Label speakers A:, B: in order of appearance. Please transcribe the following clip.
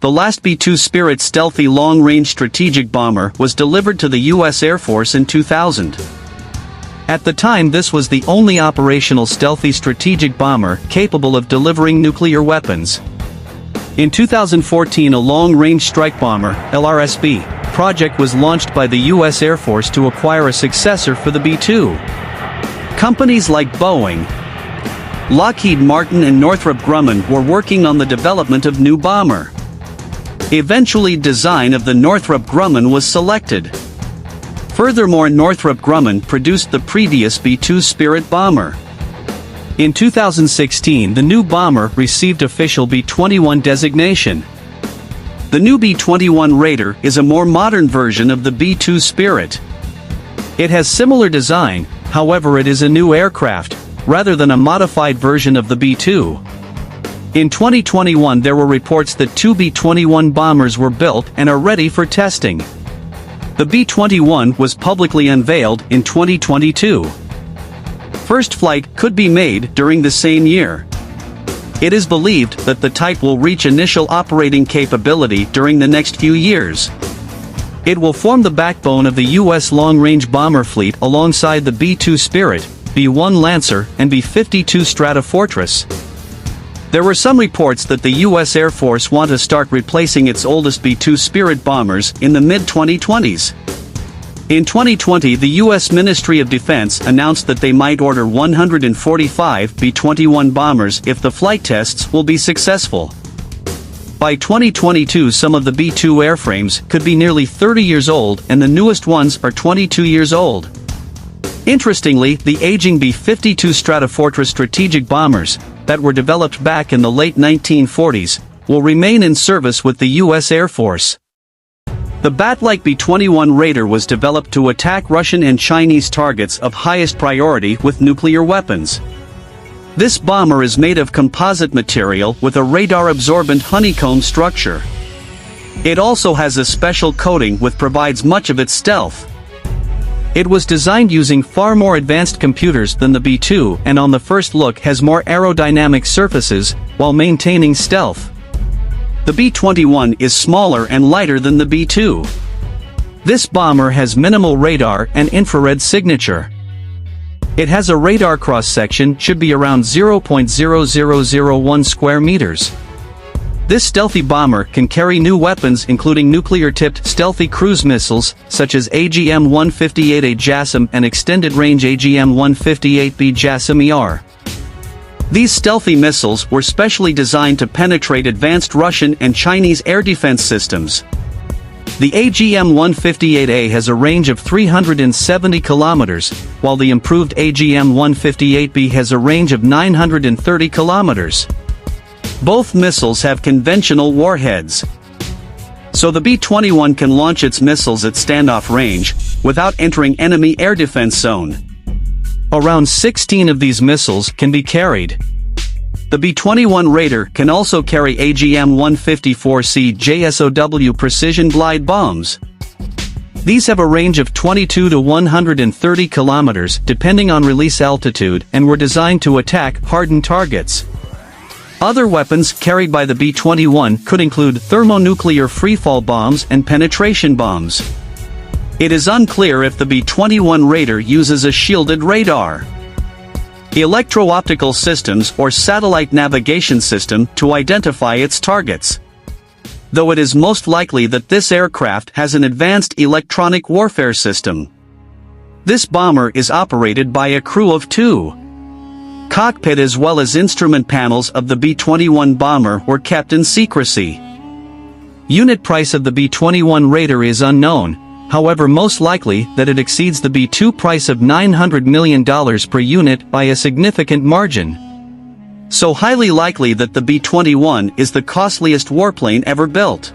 A: the last B-2 Spirit stealthy long-range strategic bomber was delivered to the U.S. Air Force in 2000. At the time, this was the only operational stealthy strategic bomber capable of delivering nuclear weapons. In 2014, a long-range strike bomber, LRS-B, project was launched by the U.S. Air Force to acquire a successor for the B-2. Companies like Boeing, Lockheed Martin and Northrop Grumman were working on the development of new bomber. Eventually, design of the Northrop Grumman was selected. Furthermore, Northrop Grumman produced the previous B-2 Spirit bomber. In 2016, the new bomber received official B-21 designation. The new B-21 Raider is a more modern version of the B-2 Spirit. It has similar design, however it is a new aircraft, rather than a modified version of the B-2. In 2021, there were reports that 2 B-21 bombers were built and are ready for testing. The B-21 was publicly unveiled in 2022. First flight could be made during the same year. It is believed that the type will reach initial operating capability during the next few years. It will form the backbone of the U.S. long-range bomber fleet alongside the B-2 Spirit, B-1 Lancer, and B-52 Stratofortress. There were some reports that the U.S. Air Force want to start replacing its oldest B-2 Spirit bombers in the mid-2020s. In 2020, the U.S. Ministry of Defense announced that they might order 145 B-21 bombers if the flight tests will be successful. By 2022, some of the B-2 airframes could be nearly 30 years old and the newest ones are 22 years old. Interestingly, the aging B-52 Stratofortress strategic bombers, that were developed back in the late 1940s, will remain in service with the U.S. Air Force. The bat-like B-21 Raider was developed to attack Russian and Chinese targets of highest priority with nuclear weapons. This bomber is made of composite material with a radar-absorbent honeycomb structure. It also has a special coating which provides much of its stealth. It was designed using far more advanced computers than the B-2 and on the first look has more aerodynamic surfaces, while maintaining stealth. The B-21 is smaller and lighter than the B-2. This bomber has minimal radar and infrared signature. It has a radar cross-section should be around 0.0001 square meters. This stealthy bomber can carry new weapons including nuclear-tipped stealthy cruise missiles, such as AGM-158A JASSM and extended-range AGM-158B JASSM-ER. These stealthy missiles were specially designed to penetrate advanced Russian and Chinese air defense systems. The AGM-158A has a range of 370 kilometers, while the improved AGM-158B has a range of 930 kilometers. Both missiles have conventional warheads. So the B-21 can launch its missiles at standoff range, without entering enemy air defense zone. Around 16 of these missiles can be carried. The B-21 Raider can also carry AGM-154C JSOW precision glide bombs. These have a range of 22 to 130 kilometers depending on release altitude and were designed to attack hardened targets. Other weapons carried by the B-21 could include thermonuclear freefall bombs and penetration bombs. It is unclear if the B-21 Raider uses a shielded radar, electro-optical systems or satellite navigation system to identify its targets. Though it is most likely that this aircraft has an advanced electronic warfare system. This bomber is operated by a crew of 2. Cockpit as well as instrument panels of the B-21 bomber were kept in secrecy. Unit price of the B-21 Raider is unknown, however most likely that it exceeds the B-2 price of $900 million per unit by a significant margin. So highly likely that the B-21 is the costliest warplane ever built.